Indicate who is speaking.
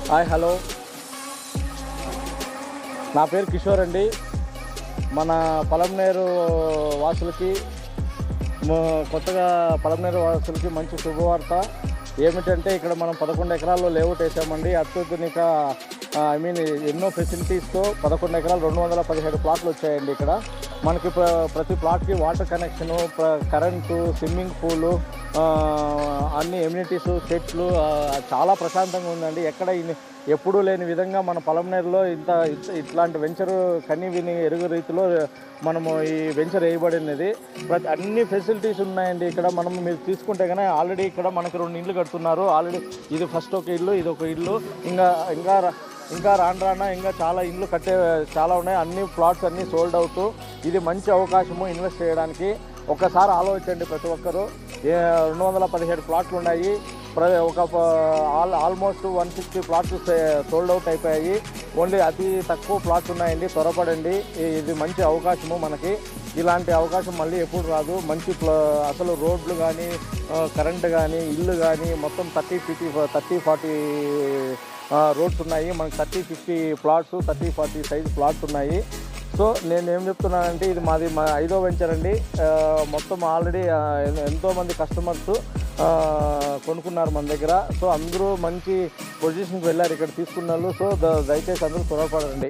Speaker 1: Hi hello, నా పేరు కిషోర్ అండి. మన పలమనేరు వాసులకి, కొత్తగా పలమనేరు వాసులకి మంచి శుభవార్త ఏమిటంటే, ఇక్కడ మనం 11 ఎకరాల్లో లేఅవుట్ వేసామండి. అత్యాధునిక ఎన్నో ఫెసిలిటీస్తో 11 ఎకరాలు 217 ప్లాట్లు వచ్చాయండి. ఇక్కడ మనకి ప్రతి ప్లాట్కి water connection, current, swimming pool, అన్ని ఎమ్యూనిటీసు, చెట్లు, చాలా ప్రశాంతంగా ఉందండి. ఎక్కడ ఎప్పుడూ లేని విధంగా మన పలమనేరులో ఇట్లాంటి వెంచరు కని విని ఎరుగు రీతిలో మనము ఈ వెంచర్ వేయబడినది. అన్ని ఫెసిలిటీస్ ఉన్నాయండి. ఇక్కడ మనం మీరు తీసుకుంటే కనుక ఆల్రెడీ ఇక్కడ మనకు 2 ఇళ్ళు కడుతున్నారు. ఆల్రెడీ ఇది ఫస్ట్ ఒక ఇల్లు, ఇది ఒక ఇల్లు. ఇంకా రాను ఇంకా చాలా ఇండ్లు చాలా ఉన్నాయి. అన్ని ప్లాట్స్ అన్నీ సోల్డ్ అవుట్. ఇది మంచి అవకాశము ఇన్వెస్ట్ చేయడానికి. ఒక్కసారి ఆలోచించండి ప్రతి ఒక్కరూ. 217 ప్లాట్లు ఉన్నాయి. ఆల్మోస్ట్ 160 ప్లాట్స్ సోల్డ్ అవుట్ అయిపోయాయి. ఓన్లీ అతి తక్కువ ప్లాట్స్ ఉన్నాయండి. త్వరపడండి, ఇది మంచి అవకాశము మనకి. ఇలాంటి అవకాశం మళ్ళీ ఎప్పుడు రాదు. మంచి అసలు రోడ్లు కానీ, కరెంటు కానీ, ఇల్లు కానీ మొత్తం 30-40 రోడ్స్ ఉన్నాయి. మనకి 30-50 ప్లాట్స్, 30-40 సైజ్ ప్లాట్స్ ఉన్నాయి. సో నేను ఏం చెప్తున్నానంటే, ఇది మా 5వ వెంచర్ అండి. మొత్తం ఆల్రెడీ ఎంతోమంది కస్టమర్స్ కొనుక్కున్నారు మన దగ్గర. సో అందరూ మంచి పొజిషన్కి వెళ్ళారు ఇక్కడ తీసుకున్న వాళ్ళు. సో దయచేసి అందరూ త్వరపడండి.